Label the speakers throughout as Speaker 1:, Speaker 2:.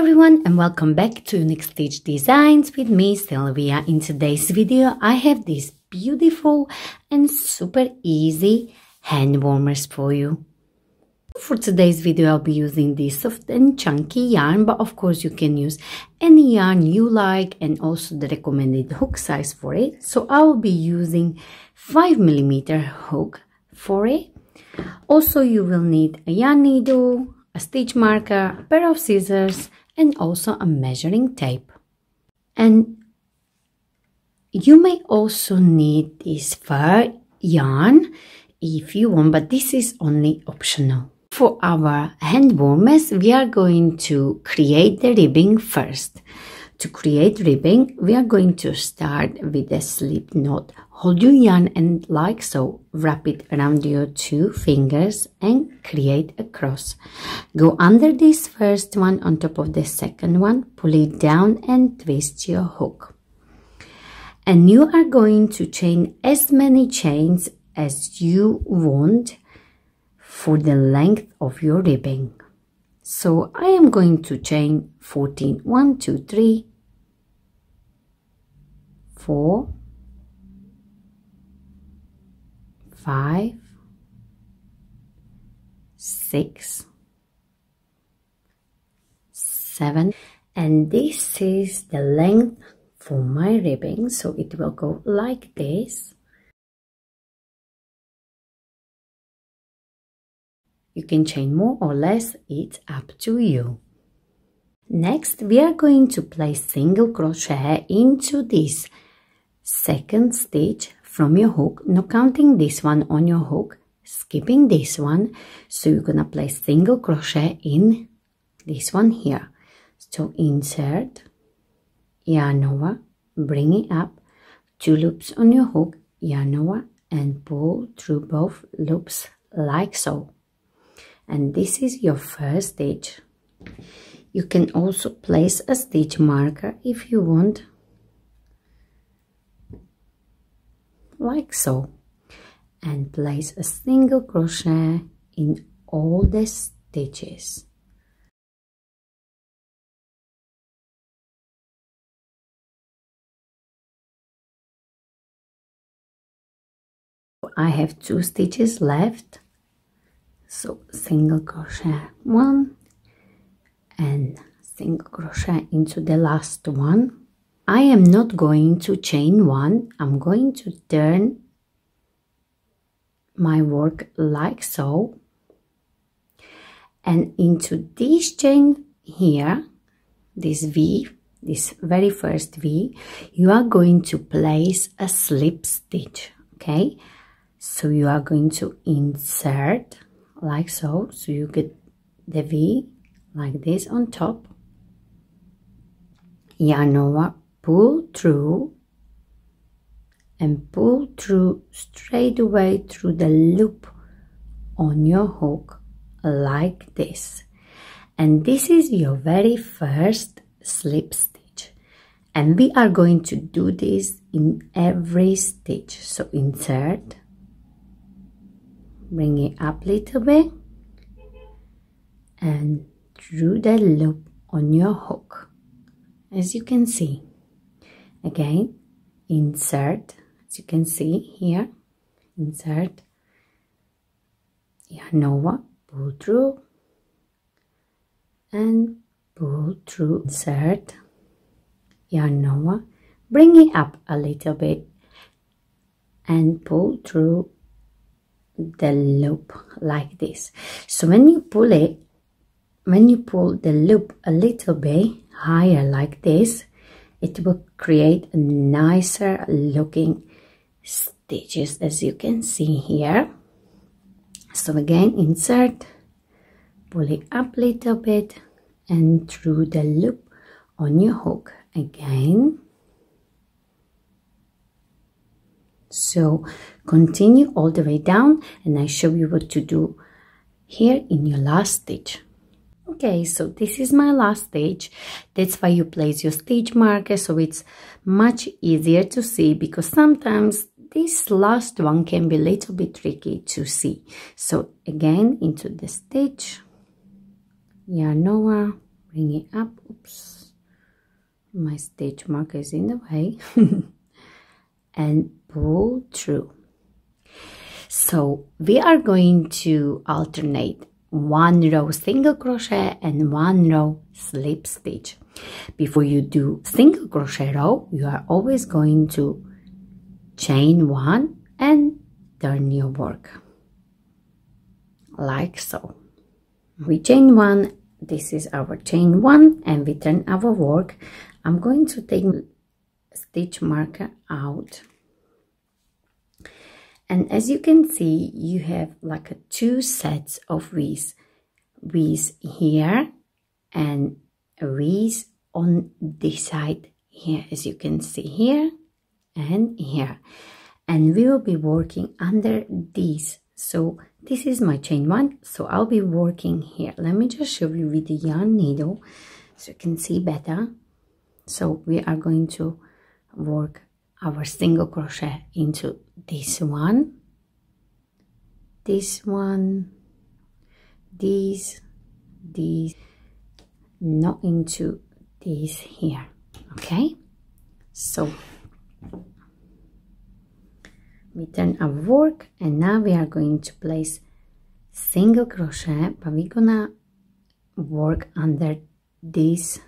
Speaker 1: everyone, and welcome back to Unique Stitch Designs with me, Sylvia. In today's video, I have these beautiful and super easy hand warmers for you. For today's video, I'll be using this soft and chunky yarn, but of course you can use any yarn you like and also the recommended hook size for it. So I will be using 5mm hook for it. Also, you will need a yarn needle, a stitch marker, a pair of scissors, and also a measuring tape. And you may also need this fur yarn if you want, but this is only optional. For our hand warmers, we are going to create the ribbing first. To create ribbing, we are going to start with a slip knot. Hold your yarn and like so, wrap it around your 2 fingers and create a cross. Go under this first one on top of the second one, pull it down and twist your hook. And you are going to chain as many chains as you want for the length of your ribbing. So I am going to chain 14. 1, 2, 3, 4, 5, 6, 7, and this is the length for my ribbing, so it will go like this. You can chain more or less, it's up to you. Next, we are going to place single crochet into this second stitch from your hook, not counting this one on your hook, skipping this one. So you're gonna place single crochet in this one here. So insert, yarn over, bring it up, 2 loops on your hook, yarn over, and pull through both loops like so. And this is your first stitch. You can also place a stitch marker if you want, like so, and place a single crochet in all the stitches. I have 2 stitches left, so single crochet 1 and single crochet into the last one. I am not going to chain 1, I'm going to turn my work like so, and into this chain here, this V, this very first V, you are going to place a slip stitch, okay? So you are going to insert like so, so you get the V like this on top, yarn over, pull through and pull through straight away through the loop on your hook like this. And this is your very first slip stitch, and we are going to do this in every stitch. So insert, bring it up a little bit and through the loop on your hook, as you can see. Again, insert, as you can see here, insert, yarn over, pull through and pull through, insert, yarn over, bring it up a little bit and pull through the loop like this. So when you pull it, when you pull the loop a little bit higher like this, it will create a nicer looking stitches, as you can see here. So again, insert, pull it up a little bit and through the loop on your hook again. So continue all the way down, and I show you what to do here in your last stitch. Okay, so this is my last stitch. That's why you place your stitch marker, so it's much easier to see, because sometimes this last one can be a little bit tricky to see. So again, into the stitch, yarn over, bring it up, oops, my stitch marker is in the way. And pull through. So we are going to alternate 1 row single crochet and 1 row slip stitch. Before you do single crochet row, you are always going to chain 1 and turn your work like so. We chain 1, this is our chain 1, and we turn our work. I'm going to take stitch marker out, and as you can see, you have like 2 sets of V's here and V's on this side here, as you can see here and here, and we will be working under these. So this is my chain 1, so I'll be working here. Let me just show you with the yarn needle so you can see better. So we are going to work our single crochet into this one, these, not into this here. Okay, so we turn our work, and now we are going to place single crochet, but we're gonna work under this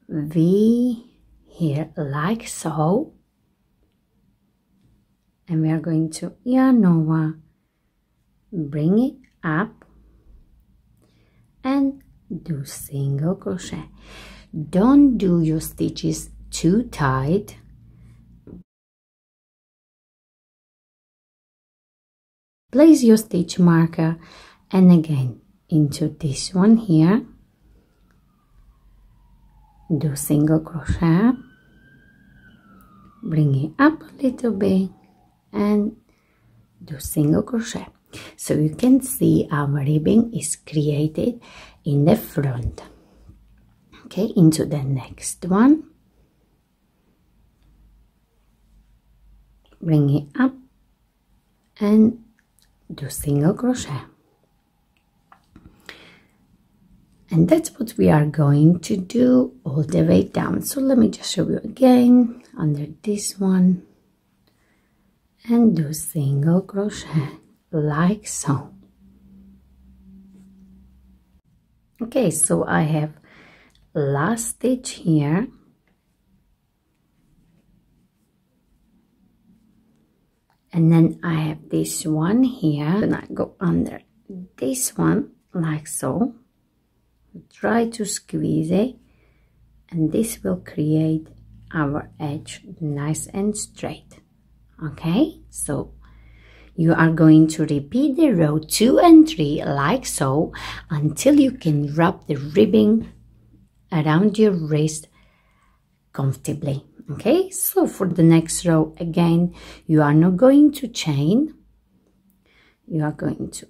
Speaker 1: V here like so, and we are going to yarn over, bring it up, and do single crochet. Don't do your stitches too tight. Place your stitch marker, and again into this one here, do single crochet, bring it up a little bit, and do single crochet. So you can see our ribbing is created in the front. Okay, into the next one, bring it up and do single crochet. And that's what we are going to do all the way down. So let me just show you again under this one, and do single crochet like so. Okay, so I have last stitch here, and then I have this one here, and I go under this one like so. Try to squeeze it, and this will create our edge nice and straight. Okay, so you are going to repeat the row 2 and 3 like so until you can wrap the ribbing around your wrist comfortably. Okay, so for the next row, again, you are not going to chain. You are going to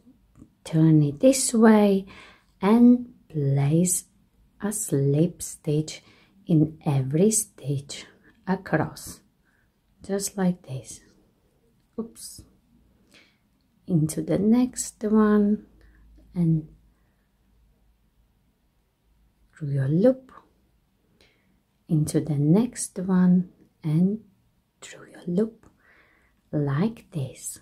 Speaker 1: turn it this way and place a slip stitch in every stitch across, just like this. Oops. Into the next one and through your loop, into the next one and through your loop, like this.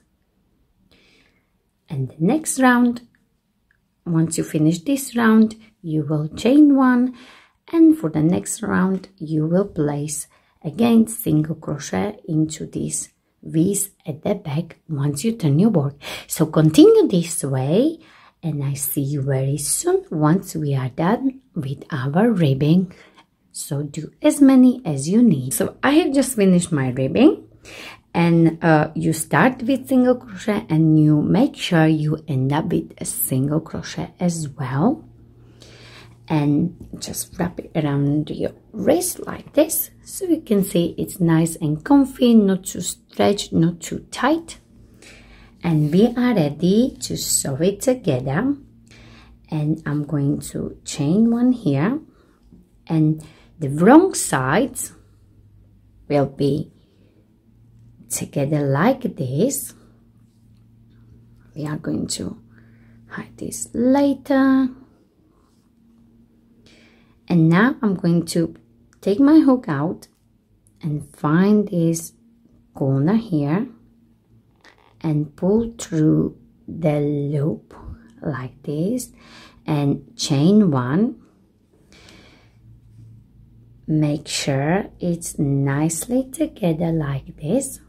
Speaker 1: And the next round, once you finish this round, you will chain 1, and for the next round you will place again single crochet into these V's at the back once you turn your work. So continue this way, and I see you very soon once we are done with our ribbing. So do as many as you need. So I have just finished my ribbing, and you start with single crochet and you make sure you end up with a single crochet as well, and just wrap it around your wrist like this, so you can see it's nice and comfy, not too stretched, not too tight. And we are ready to sew it together, and I'm going to chain 1 here, and the wrong sides will be together like this. We are going to hide this later, And now I'm going to take my hook out and find this corner here and pull through the loop like this and chain 1. Make sure it's nicely together like this,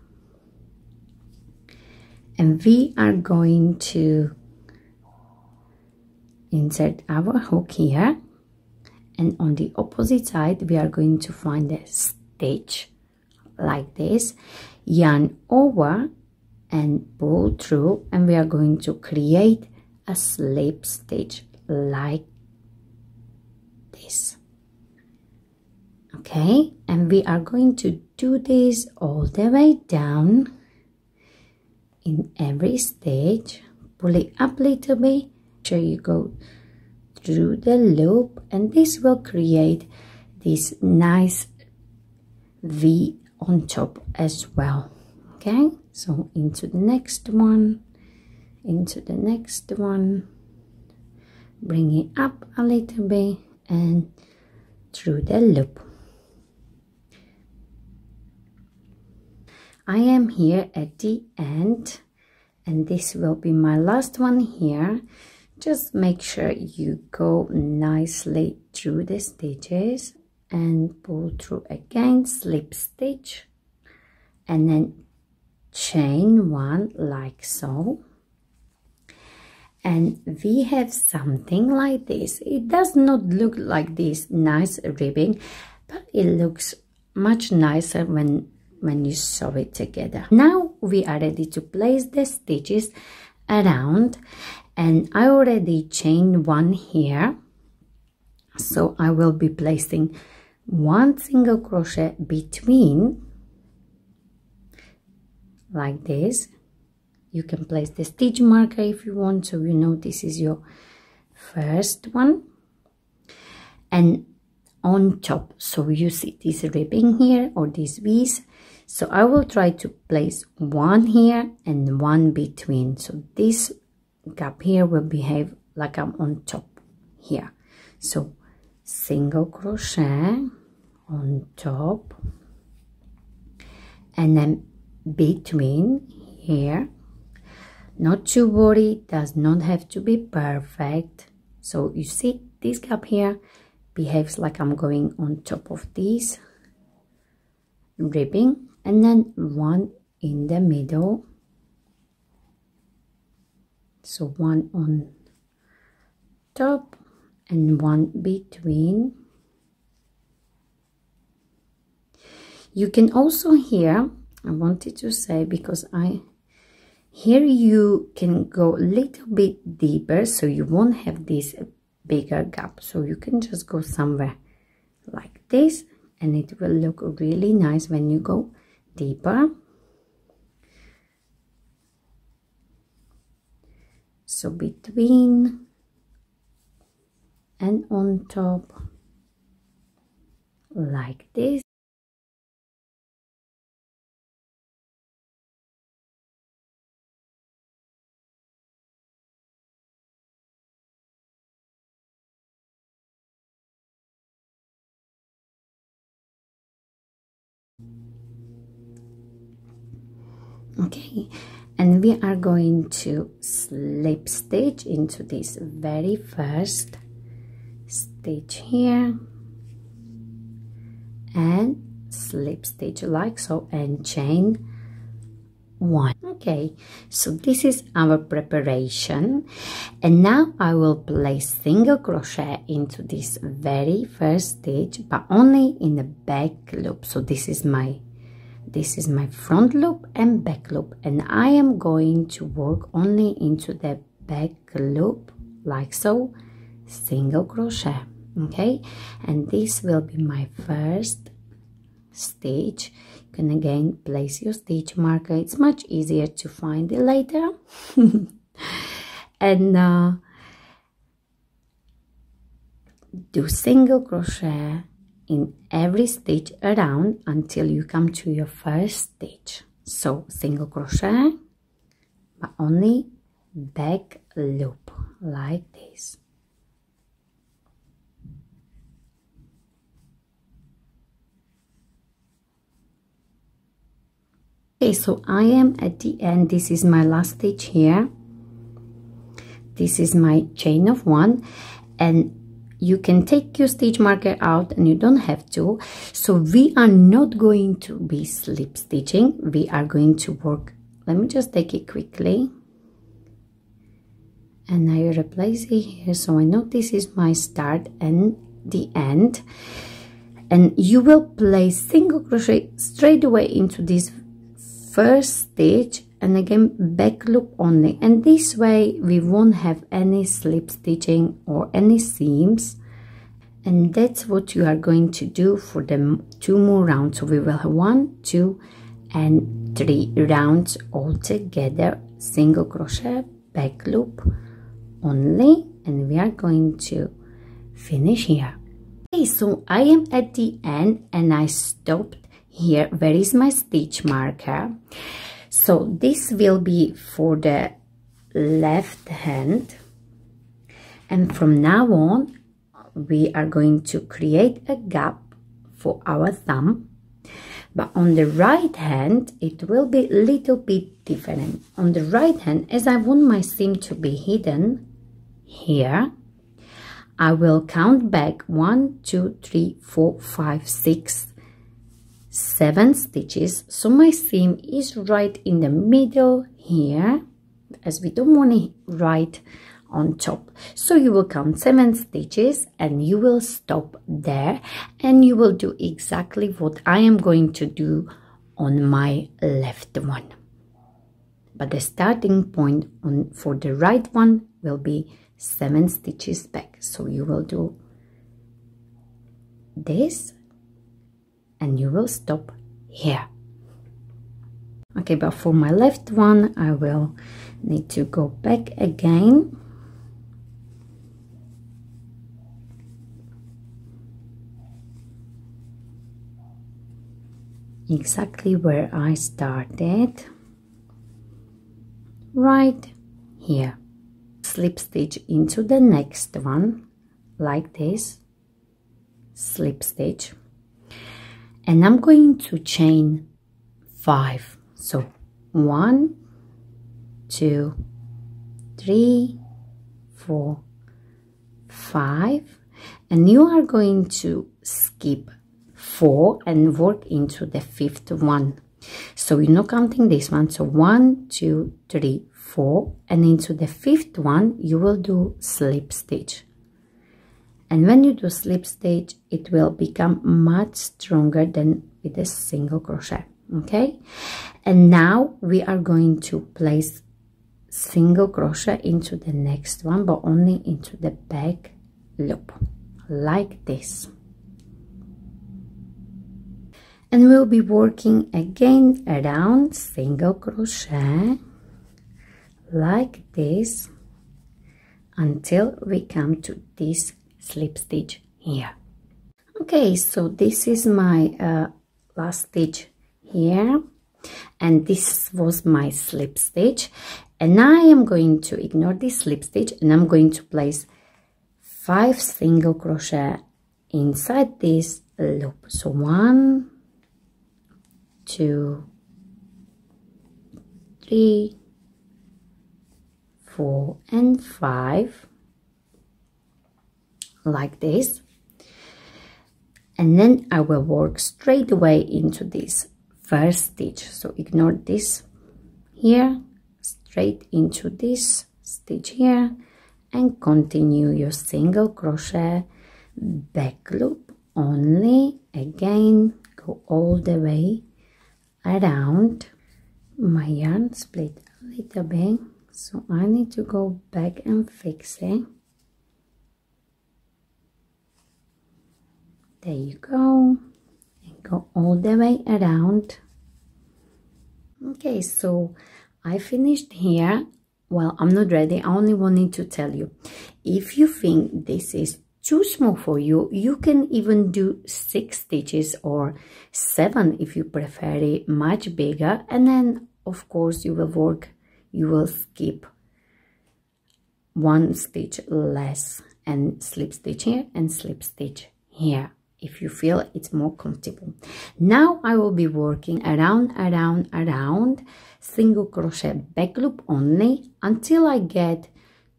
Speaker 1: and we are going to insert our hook here, and on the opposite side we are going to find a stitch like this, yarn over and pull through, and we are going to create a slip stitch like this. Okay, and we are going to do this all the way down in every stitch. Pull it up a little bit, sure you go through the loop, and this will create this nice V on top as well. Okay, so into the next one, into the next one, bring it up a little bit and through the loop. I am here at the end, and this will be my last one here. Just make sure you go nicely through the stitches and pull through again, slip stitch, and then chain 1 like so. And we have something like this. It does not look like this nice ribbing, but it looks much nicer when you sew it together. Now we are ready to place the stitches around, and I already chained 1 here, so I will be placing 1 single crochet between like this. You can place the stitch marker if you want, so you know this is your first one, and on top, so you see this ribbing here or these V's. So I will try to place 1 here and 1 between, so this gap here will behave like I'm on top here. So single crochet on top, and then between here. Not to worry, does not have to be perfect. So you see this gap here behaves like I'm going on top of this ribbing, and then 1 in the middle, so 1 on top and 1 between. You can also here, I wanted to say, because here you can go a little bit deeper, so you won't have this bigger gap, so you can just go somewhere like this, and it will look really nice when you go deeper. So between and on top like this. Okay, and we are going to slip stitch into this very first stitch here and slip stitch like so and chain 1. Okay, so this is our preparation, and now I will place single crochet into this very first stitch, but only in the back loop. So this is my front loop and back loop, and I am going to work only into the back loop like so, single crochet. Okay, and this will be my first stitch. You can again place your stitch marker, it's much easier to find it later. And do single crochet in every stitch around until you come to your first stitch. So single crochet, but only back loop like this. Okay, so I am at the end. This is my last stitch here. This is my chain of 1, and you can take your stitch marker out and you don't have to. So we are not going to be slip stitching. We are going to work. Let me just take it quickly. And I replace it here, so I know this is my start and the end. And you will place single crochet straight away into this first stitch, and again back loop only, and this way we won't have any slip stitching or any seams. And that's what you are going to do for the 2 more rounds. So we will have 1, 2 and 3 rounds all together, single crochet, back loop only, and we are going to finish here. Okay, so I am at the end and I stopped here. Where is my stitch marker? So this will be for the left hand, and from now on we are going to create a gap for our thumb. But on the right hand it will be a little bit different. On the right hand, as I want my seam to be hidden here, I will count back 1, 2, 3, 4, 5, 6, 7 stitches. So my seam is right in the middle here, as we don't want it right on top. So you will count 7 stitches and you will stop there, and you will do exactly what I am going to do on my left one. But the starting point for the right one will be 7 stitches back. So you will do this and you will stop here. Okay, but for my left one I will need to go back again, exactly where I started, right here. Slip stitch into the next one like this, slip stitch, and I'm going to chain 5. So 1, 2, 3, 4, 5, and you are going to skip 4 and work into the 5th one. So you're not counting this one. So 1, 2, 3, 4, and into the 5th one you will do slip stitch. And when you do slip stitch, it will become much stronger than with a single crochet. Okay, and now we are going to place single crochet into the next one, but only into the back loop like this. And we'll be working again around single crochet like this until we come to this slip stitch here. Okay, so this is my last stitch here, and this was my slip stitch, and I am going to ignore this slip stitch and I'm going to place 5 single crochet inside this loop. So 1, 2, 3, 4 and 5 like this, and then I will work straight away into this first stitch. So ignore this here, straight into this stitch here, and continue your single crochet, back loop only, again go all the way around. My yarn split a little bit, so I need to go back and fix it. There you go, and go all the way around. Okay, so I finished here. Well, I'm not ready. I only wanted to tell you, if you think this is too small for you, you can even do 6 stitches or 7 if you prefer it much bigger, and then of course you will skip 1 stitch less and slip stitch here and slip stitch here if you feel it's more comfortable. Now I will be working around, single crochet back loop only until I get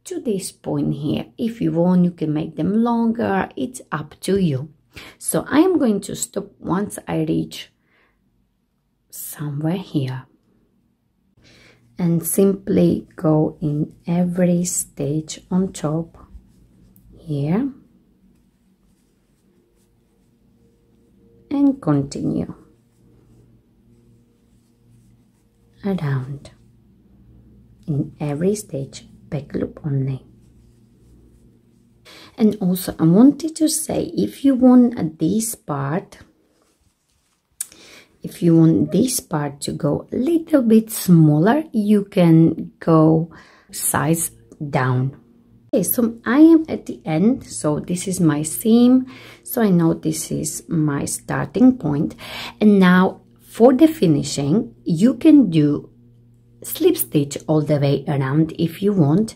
Speaker 1: to this point here. If you want, you can make them longer, it's up to you. So I am going to stop once I reach somewhere here, and simply go in every stage on top here and continue around in every stage back loop only. And also I wanted to say, if you want this part to go a little bit smaller, you can go size down. Okay, so I am at the end, so this is my seam, so I know this is my starting point. And now for the finishing, you can do slip stitch all the way around if you want,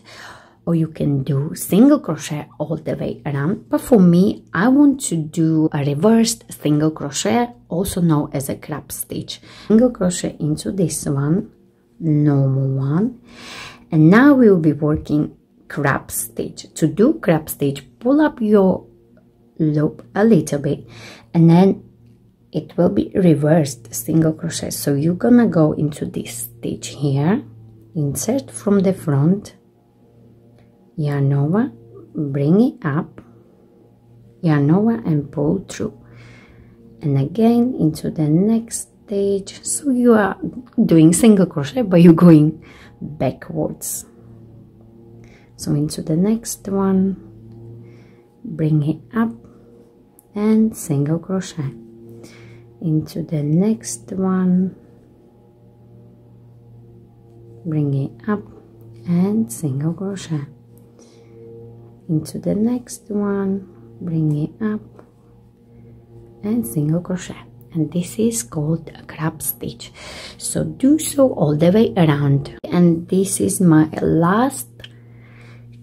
Speaker 1: or you can do single crochet all the way around. But for me, I want to do a reversed single crochet, also known as a crab stitch. Single crochet into this one, normal one, and now we will be working crab stitch. To do crab stitch, pull up your loop a little bit, and then it will be reversed single crochet. So you're gonna go into this stitch here, insert from the front, yarn over, bring it up, yarn over and pull through, and again into the next stage. So you are doing single crochet, but you're going backwards. So into the next one, bring it up and single crochet. Into the next one, bring it up and single crochet. Into the next one, bring it up and single crochet. And this is called a crab stitch. So do so all the way around. And this is my last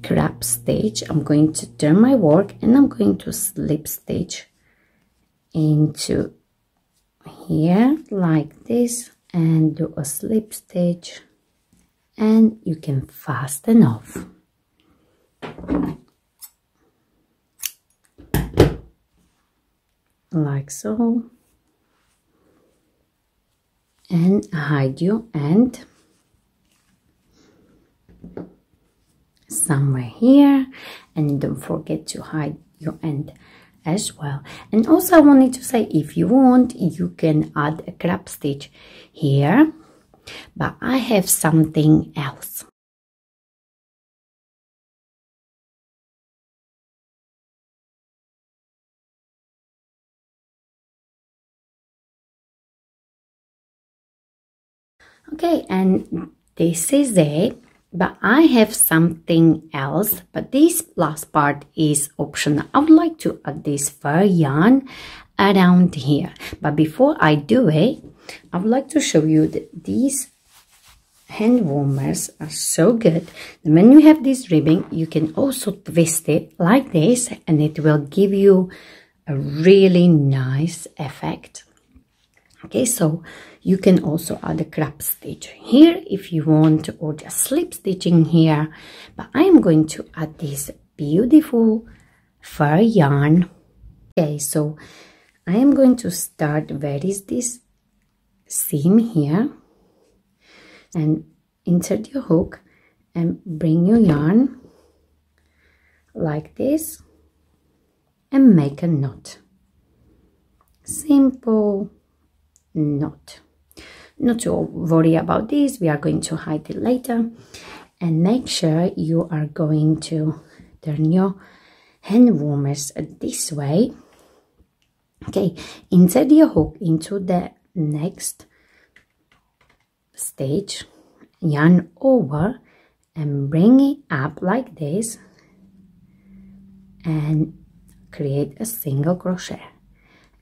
Speaker 1: crab stitch. I'm going to turn my work and I'm going to slip stitch into here like this and do a slip stitch, and you can fasten off. Like so, and hide your end somewhere here, and don't forget to hide your end as well. And also I wanted to say, if you want, you can add a crab stitch here, but I have something else. Okay, and this is it, but I have something else, but this last part is optional. I would like to add this fur yarn around here, but before I do it, I would like to show you that these hand warmers are so good. When you have this ribbon, you can also twist it like this, and it will give you a really nice effect. Okay, so you can also add a crab stitch here if you want, or just slip stitching here, but I am going to add this beautiful fur yarn. Okay, so I am going to start, where is this seam here, and insert your hook and bring your yarn like this and make a knot. Simple knot. Not to worry about this, we are going to hide it later. And make sure you are going to turn your hand warmers this way. Okay, insert your hook into the next stage, yarn over and bring it up like this and create a single crochet.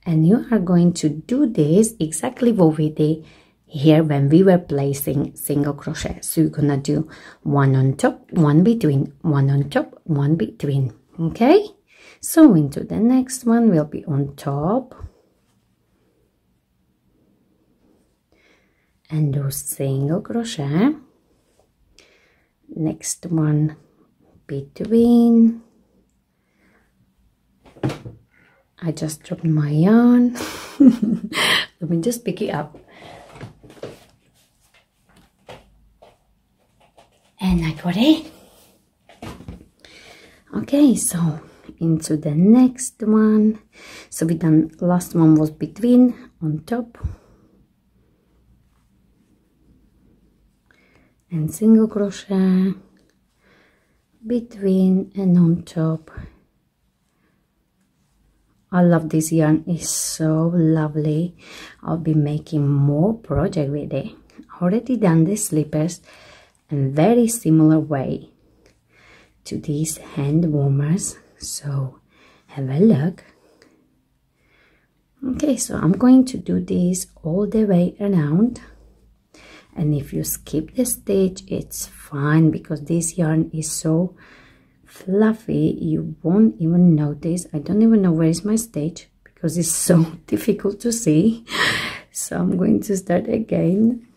Speaker 1: And you are going to do this exactly what we did here when we were placing single crochet. So you're gonna do one on top, one between, one on top, one between. Okay, So into the next one will be on top, and do single crochet. Next one between. I just dropped my yarn. Let me just pick it up. And I got it. Okay, so into the next one. So we done, last one was between, on top, and single crochet, between, and on top. I love this yarn, it's so lovely. I'll be making more project with it. Already done the slippers in very similar way to these hand warmers, so have a look. Okay, so I'm going to do this all the way around, and if you skip the stitch it's fine, because this yarn is so fluffy you won't even notice. I don't even know where is my stitch because it's so difficult to see. So I'm going to start again.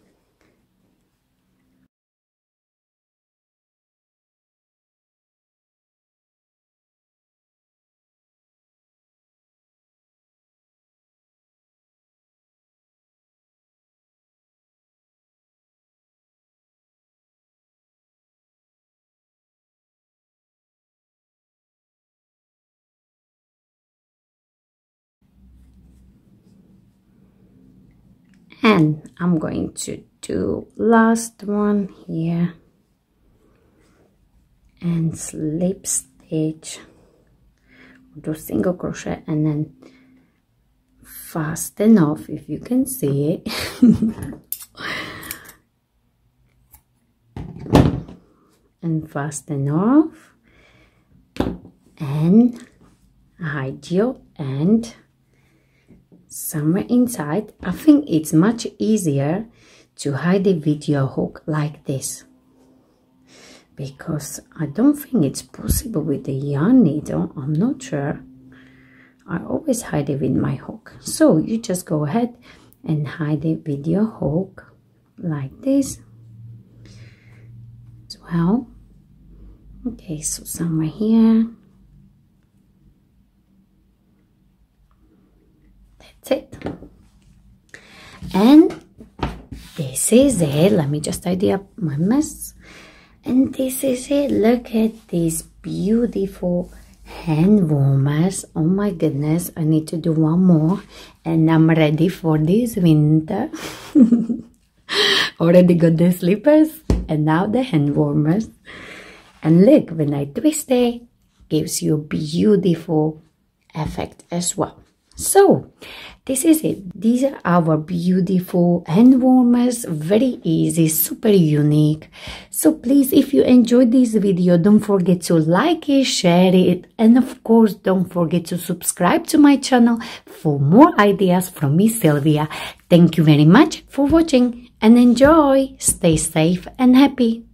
Speaker 1: And I'm going to do last one here and slip stitch, do single crochet, and then fasten off, if you can see it. And fasten off and hide your end somewhere inside. I think it's much easier to hide the video hook like this, because I don't think it's possible with the yarn needle. I'm not sure. I always hide it with my hook. So you just go ahead and hide the video hook like this as well. Okay, so somewhere here. That's it. And this is it. Let me just tidy up my mess. And this is it. Look at these beautiful hand warmers. Oh my goodness, I need to do one more and I'm ready for this winter. Already got the slippers and now the hand warmers. And look, when I twist it, gives you a beautiful effect as well. So this is it. These are our beautiful hand warmers. Very easy, super unique. So please, if you enjoyed this video, don't forget to like it, share it, and of course don't forget to subscribe to my channel for more ideas from me, Sylvia. Thank you very much for watching and enjoy. Stay safe and happy.